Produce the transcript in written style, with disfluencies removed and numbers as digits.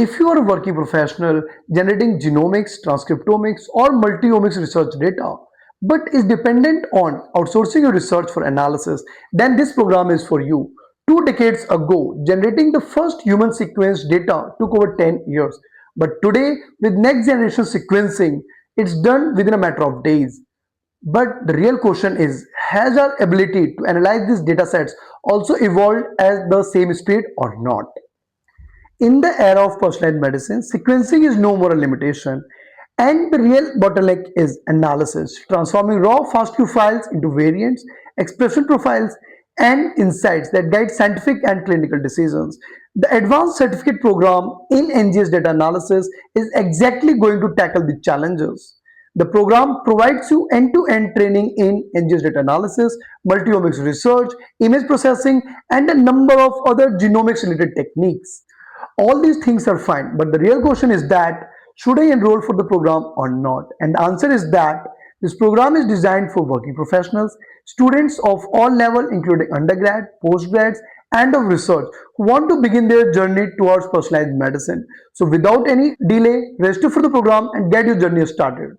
If you are a working professional generating genomics, transcriptomics, or multi-omics research data, but is dependent on outsourcing your research for analysis, then this program is for you. 2 decades ago, generating the first human sequence data took over 10 years. But today, with next generation sequencing, it's done within a matter of days. But the real question is, has our ability to analyze these datasets also evolved at the same speed or not? In the era of personalized medicine, sequencing is no more a limitation, and the real bottleneck is analysis, transforming raw FASTQ files into variants, expression profiles, and insights that guide scientific and clinical decisions. The Advanced Certificate Program in NGS data analysis is exactly going to tackle the challenges. The program provides you end-to-end training in NGS data analysis, multi-omics research, image processing, and a number of other genomics related techniques. All these things are fine, but the real question is that should I enroll for the program or not? And the answer is that this program is designed for working professionals, students of all levels, including undergrad, postgrads, and of research who want to begin their journey towards personalized medicine. So without any delay, register for the program and get your journey started.